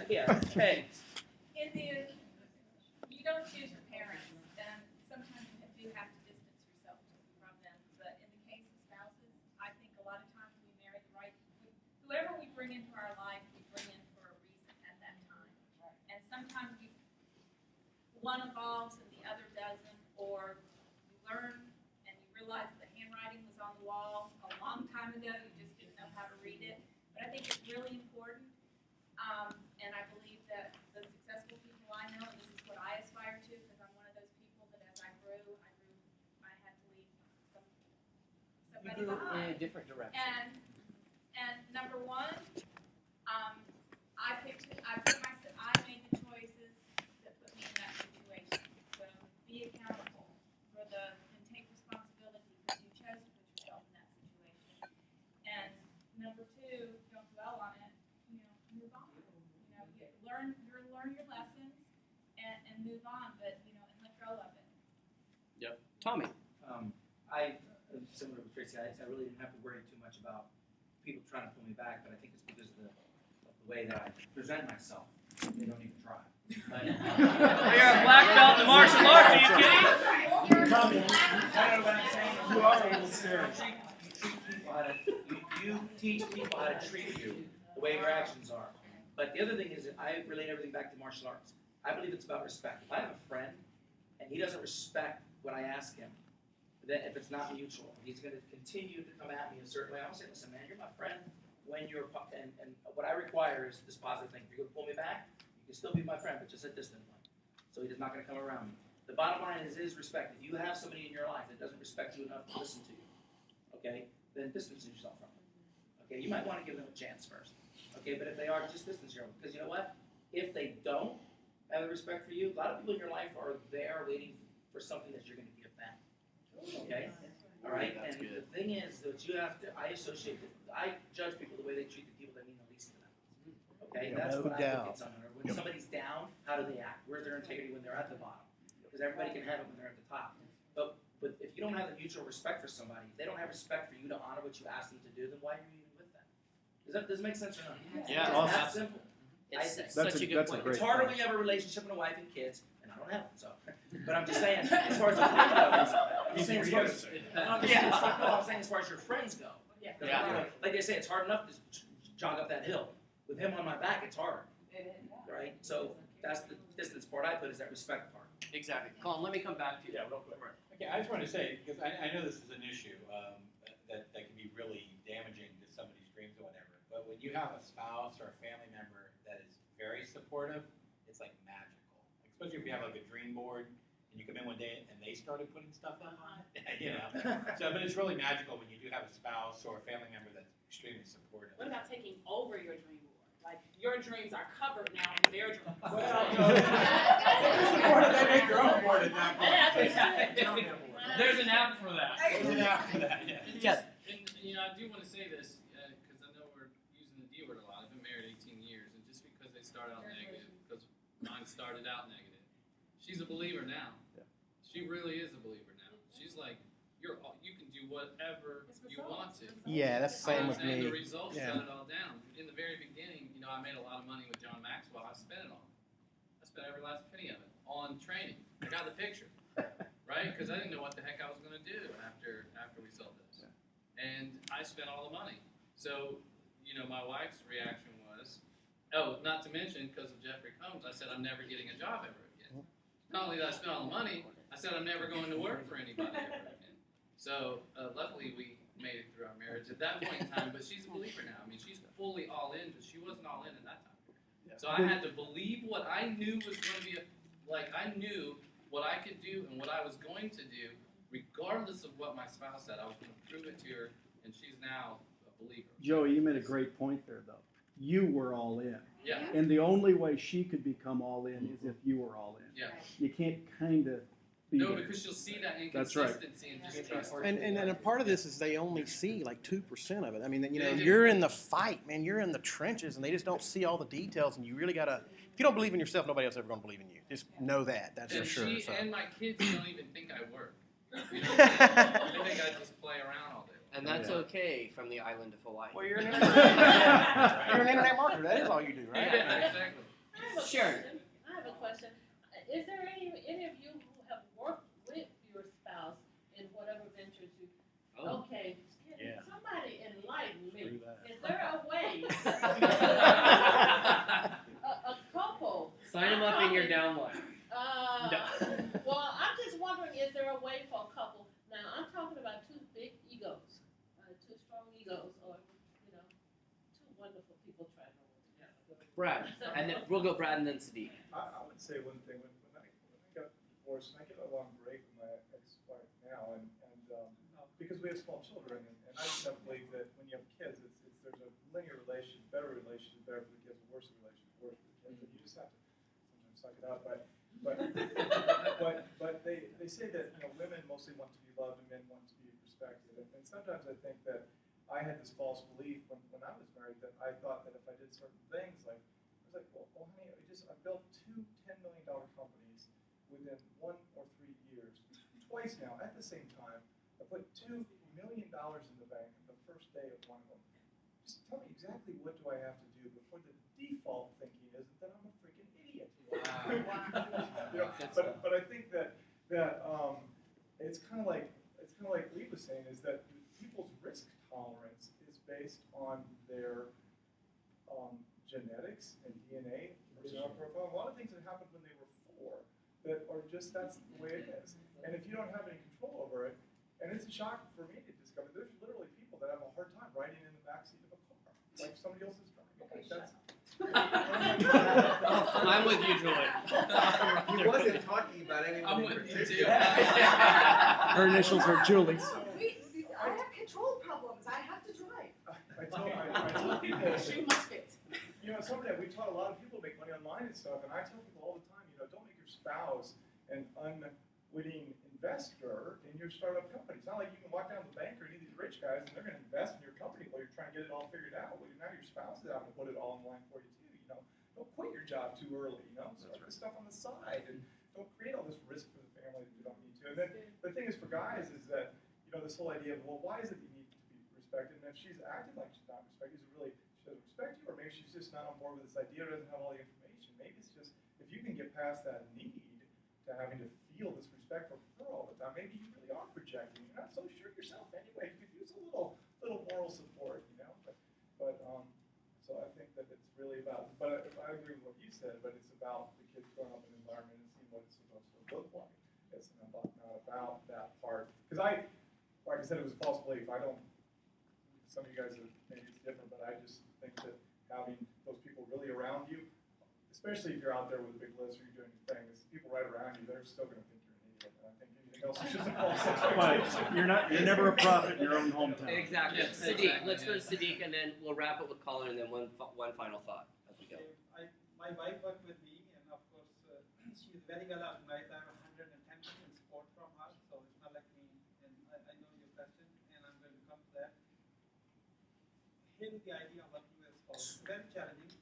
Yeah, hey. You don't choose your parents, and sometimes you do have to distance yourself from them. But in the case of spouses, I think a lot of times we marry the right, whoever we bring into our life, we bring in for a reason at that time. And sometimes one evolves and the other doesn't, or you learn and you realize the handwriting was on the wall a long time ago, you just didn't know how to read it. But I think it's really important, and I believe that the successful people I know, and this is what I aspire to, because I'm one of those people that as I had to leave somebody behind. In a different direction. And number one, I made the choices that put me in that situation. So be accountable and take responsibility because you chose to put yourself in that situation. And number two, don't dwell on it. Move on. Learn your lessons and move on, but and let go of it. Yep. Tommy. I am similar with Tracy. I really didn't have to worry too much about people trying to pull me back, but I think it's because of the way that I present myself. They don't even try. You're a black belt in martial arts, are you kidding? Tommy, I don't know what I'm saying. You are able to you teach people how to treat you the way your actions are. But the other thing is that I relate everything back to martial arts. I believe it's about respect. If I have a friend and he doesn't respect what I ask him, then if it's not mutual, he's going to continue to come at me a certain way. I'll say, listen, man, you're my friend. When you're and what I require is this positive thing. If you're going to pull me back, you can still be my friend, but just a distant one. So he's not going to come around me. The bottom line is respect. If you have somebody in your life that doesn't respect you enough to listen to you, okay, then distance yourself from them. Okay, you might want to give them a chance first. Okay, but if they are, just distance yourself. Because you know what? If they don't have respect for you, a lot of people in your life are there waiting for something that you're going to give them. Okay? All right? And the thing is that I judge people the way they treat the people that mean the least to them. Okay? That's what I look at someone. Or when somebody's down, how do they act? Where's their integrity when they're at the bottom? Because everybody can have it when they're at the top. But if you don't have the mutual respect for somebody, if they don't have respect for you to honor what you ask them to do, then why are you even with them? Does it make sense or not? Yeah. It's that simple. It's such a good point. It's harder when you have a relationship with a wife and kids, and I don't have them, so. But I'm just saying, as far as your friends go, I'm saying as far as your friends go. Yeah. Like they say, it's hard enough to jog up that hill. With him on my back, it's harder. Right? So that's the distance part I put is that respect part. Exactly. Colin, let me come back to you. Yeah, real quick. Okay, I just want to say, because I know this is an issue that can be really damaging to somebody's dreams or whatever, but when you have a spouse or a family member that is very supportive, it's like magical. Especially if you have like a dream board and you come in one day and they started putting stuff up on it, So, but it's really magical when you do have a spouse or a family member that's extremely supportive. What about taking over your dream board? Like, your dreams are covered now in their dreams. Well, no, they're supportive. They make their own board at that point. There's an app for that. There's an app for that, yeah. Yes. And I do want to say this because I know we're using the D word a lot. I've been married 18 years, and just because they start out negative, because mine started out negative, she's a believer now. Yeah. She really is a believer now. She's like, you can do whatever you want to. Yeah, that's the same with And me. the results Yeah. shut it all down. In the very beginning, I made a lot of money with John Maxwell. I spent it all. I spent every last penny of it on training. I got the picture, right? Because I didn't know what the heck I was going to do after we sold this. Yeah. And I spent all the money. So, my wife's reaction was, not to mention, because of Jeffrey Combs, I said, I'm never getting a job ever again. Not only did I spend all the money, I said, I'm never going to work for anybody ever again. So, luckily, we made it through our marriage at that point in time, but she's a believer now. I mean, she's fully all in, but she wasn't all in at that time. Yeah. So I had to believe what I knew was going to be I knew what I could do and what I was going to do, regardless of what my spouse said. I was going to prove it to her, and she's now a believer. Joey, you made a great point there, though. You were all in. Yeah. And the only way she could become all in is if you were all in. Yeah. You can't kind of be No, there. because she'll see that That's right. inconsistency and just trust her. And a part of this is they only see like 2% of it. I mean, They do. you're in the fight, man. You're in the trenches, and they just don't see all the details. And you really gotta. If you don't believe in yourself, nobody else is ever gonna believe in you. Just know that. That's And for sure. she So. and my kids don't even think I work. They think I just play around all day long. And that's Yeah. okay from the island of Hawaii. Well, you're an internet, you're an internet marketer. That is all you do, right? Exactly. I have a Sharon. question. I have a question. Is there any of you who have worked with your spouse in whatever ventures you? Oh. Okay, Yeah. somebody enlighten me. Through that. Is there a way? a couple. Sign them up in your downline. Well, I'm just wondering, is there a way for a couple? Now, I'm talking about two big egos, two strong egos, or two wonderful people trying to work together. Brad, and then we'll go Brad and then Sadiq. I would say one thing, when I got divorced, and I get a long break with my ex-wife now, and because we have small children, and I just don't believe that when you have kids, there's a linear relation, better relation, better for the kids, a worse relation, worse for the kids, and you just have to sometimes suck it up, but they say that women mostly want to be loved and men want to be respected, and sometimes I think that I had this false belief when I was married that I thought that if I did certain things, like I was like, well honey, I built two $10 million companies within 1 or 3 years, twice now at the same time. I put $2 million in the bank the first day of one of them. Just tell me exactly what do I have to do before the default thinking is that I'm a freaking idiot. But I think that it's kind of like Lee was saying, is that people's risk tolerance is based on their genetics and DNA, personality profile. A lot of things that happened when they were 4 that are just, that's the way it is. And if you don't have any control over it, and it's a shock for me to discover, there's literally people that have a hard time riding in the backseat of a car, like somebody else is driving. Like that's. I'm with you, Julie. He wasn't talking about anyone I'm in with you particular. too. Her initials are Julie. I have control problems. I have to drive. I tell people, She must fit. somebody we taught a lot of people to make money online and stuff, and I tell people all the time, don't make your spouse an unwitting investor in your startup company. It's not like you can walk down to the bank or any of these rich guys and they're going to invest in your company while you're trying to get it all figured out. Well, now your spouse is having to put it all in line for you too. Don't quit your job too early. Start this stuff on the side and don't create all this risk for the family that you don't need to. And then the thing is for guys is that this whole idea of, well, why is it that you need to be respected? And if she's acting like she's not respected, is it really she doesn't respect you, or maybe she's just not on board with this idea or doesn't have all the information? Maybe it's just if you can get past that need to having to feel this respect from her all the time, maybe you really are projecting. You're not so sure yourself anyway. You could use a little moral support, But so I think that it's really about. But I agree with what you said. But it's about the kids growing up in an environment and seeing what it's supposed to look like. It's not about that part. Because like I said, it was a false belief. I don't. Some of you guys are maybe it's different, but I just think that having those people really around you, especially if you're out there with a big list or you're doing things, people right around you, they're still going to think you're an idiot. And I think anything else is just a false expectation. But you're never a prophet in your own hometown. Exactly. Yes, Sadiq, let's go to exactly. Sadiq, and then we'll wrap it with Colin, and then one final thought as we go. My wife worked with me, and of course, she's very well organized. I have 110% support from her, so it's not like me. And I know your question, and I'm going to come to that. Here is the idea of working with a spouse. It's very challenging,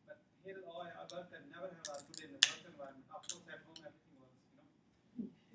but here is all I worked and never have argued in the work environment. Of course, at home everything works,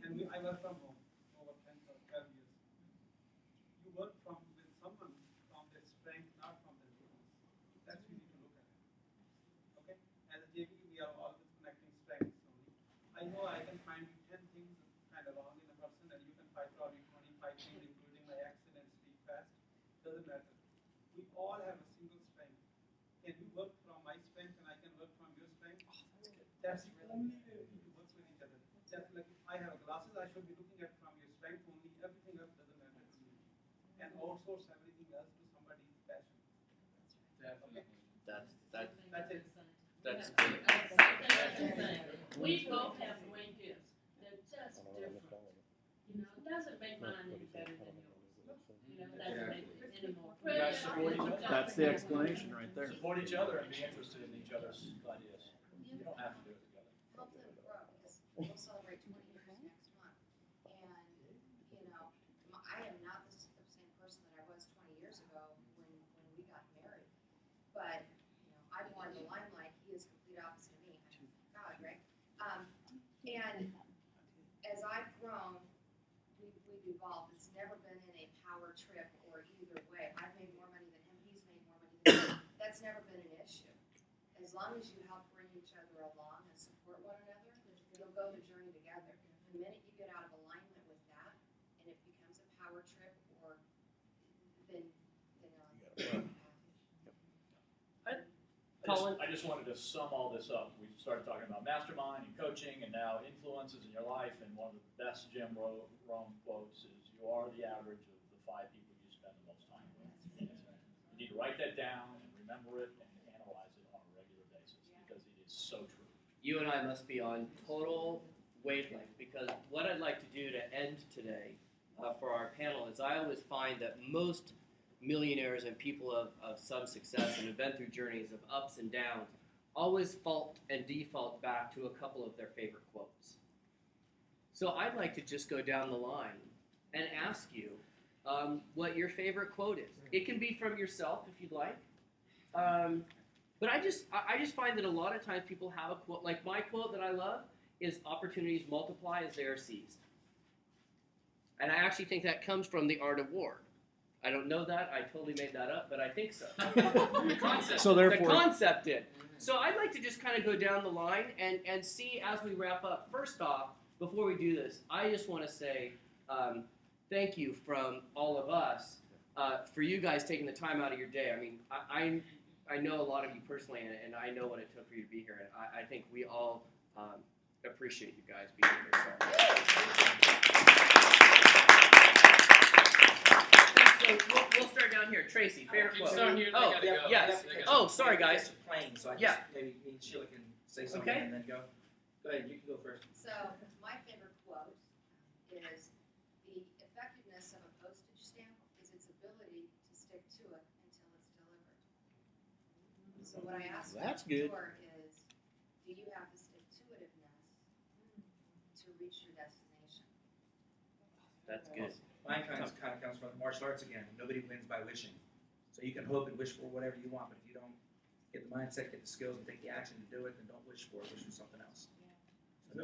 And I work from home over 10 or 12 years. You work with someone from their strength, not from their weakness. That's what you need to look at. Okay? As a JV, we are always connecting strengths only. I know I can find 10 things kind of wrong in a person, and you can find probably 25 things, including my accent and speak fast. Doesn't matter. We all have a single strength. Can you work from my strength and I can work from your strength? That's the only way we need to work with each other. Just like if I have glasses, I should be looking at from your strength only. Everything else doesn't matter to me. And outsource everything else to somebody's passion. Definitely. That's it. That's We both have great gifts. They're just different. It doesn't make mine any better than yours. It doesn't make it any more You guys support each other. That's the explanation right there. Support each other and be interested in each other's ideas. You don't have to do it together. Help them grow, because we'll celebrate 20 years next month. And, I am not the same person that I was 20 years ago when we got married. But, I'm more in the limelight. He is complete opposite of me. Thank God, right? And as I've grown, we've evolved. It's never been in a power trip or either way. I've made more money than him, he's made more money than me. That's never been an issue. As long as you help bring each other along and support one another, you'll go the journey together. The minute you get out of alignment with that, and it becomes a power trip, or then I just wanted to sum all this up. We started talking about mastermind and coaching and now influences in your life. And one of the best Jim Rohn quotes is, "You are the average of the 5 people you spend the most time with." You need to write that down and remember it and analyze it on a regular basis because it is so true. You and I must be on total wavelength, because what I'd like to do to end today for our panel is I always find that most millionaires and people of some success and have been through journeys of ups and downs always fault and default back to a couple of their favorite quotes. So I'd like to just go down the line and ask you what your favorite quote is. It can be from yourself if you'd like. But I just find that a lot of times people have a quote, like my quote that I love is, "Opportunities multiply as they are seized." And I actually think that comes from The Art of War. I don't know that, I totally made that up, but I think so. The concept. So therefore, The concept did. So I'd like to just kind of go down the line and see as we wrap up. First off, before we do this, I just want to say thank you from all of us for you guys taking the time out of your day. I mean, I know a lot of you personally, and I know what it took for you to be here, and I think we all appreciate you guys being here. So we'll start down here. Tracy, favorite quote. Yes. Oh, sorry, guys. Playing, so I just maybe me and Sheila can say something and then go. Go ahead, you can go first. So my favorite quote is, "The effectiveness of a postage stamp is its ability to stick to it until it's delivered." So what I ask you for is, do you have the stick-to-itiveness to reach your destination? That's good. Mine kind of comes from martial arts again. Nobody wins by wishing. So you can hope and wish for whatever you want, but if you don't get the mindset, get the skills, and take the action to do it, then don't wish for it. Wish for something else. So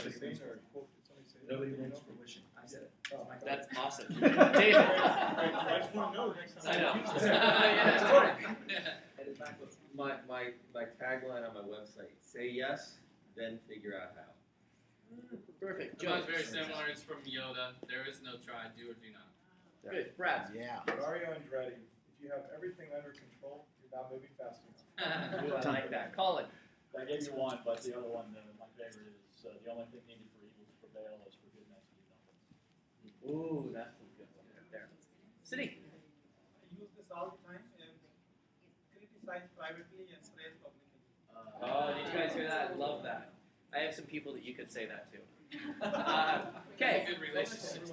nobody wins for wishing. I said it. Oh, that's awesome. David. I just want to know next time. I know. My tagline on my website: say yes, then figure out how. Perfect. Mine's very similar. It's from Yoda. There is no try, do or do not. Good. Brad. Yeah. Mario Andretti, if you have everything under control, you're not moving fast enough. Ooh, I like that. Colin. I gave you one, but the other one, my favorite is, the only thing needed for evil to prevail is for goodness to do nothing. Ooh, that's some good one right there. City. I use this all the time and criticize privately and praise publicly. Oh, did you guys hear that? Love that. I have some people that you could say that to. Okay. Good relationships.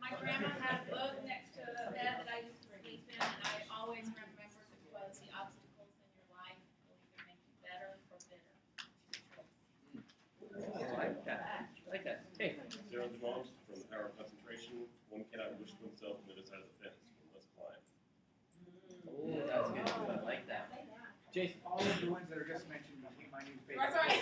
My grandma had a book next to the bed that I used to sleep in, and I always remember it was, "The obstacles in your life will either make you better or bitter." I like that. I like that. Hey. Zero the most from the power of concentration. One cannot wish to himself on the other side of the fence. One must climb. Oh, that's good. I like that. Jason. All of the ones that are just mentioned, I think my new favorite. Sorry.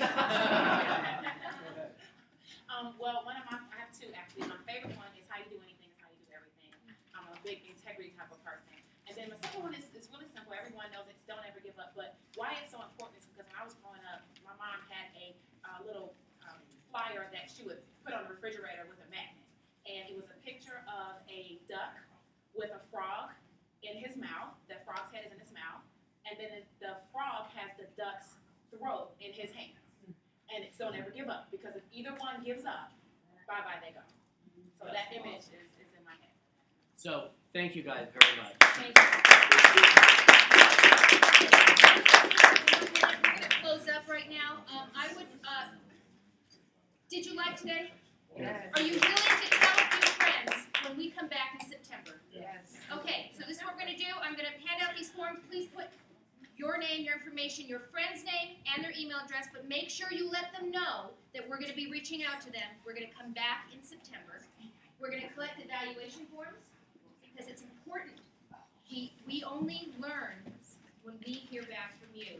Well, I have two actually. My favorite one is, "How you do anything is how you do everything." I'm a big integrity type of person. And then my second one is really simple. Everyone knows it's "Don't ever give up." But why it's so important is because when I was growing up, my mom had a little flyer that she would put on the refrigerator with a magnet. And it was a picture of a duck with a frog in his mouth. The frog's head is in his mouth. And then the frog has the duck's throat in his hands. And it's "Don't ever give up," because if either one gives up, bye-bye they go. So that image is in my head. So, thank you guys very much. Thank you. We're going to close up right now. Did you like today? Yes. Are you willing to tell your friends when we come back in September? Yes. Okay, so this is what we're going to do. I'm going to hand out these forms. Please put your name, your information, your friend's name, and their email address, but make sure you let them know that we're going to be reaching out to them. We're going to come back in September. We're going to collect evaluation forms because it's important. We only learn when we hear back from you.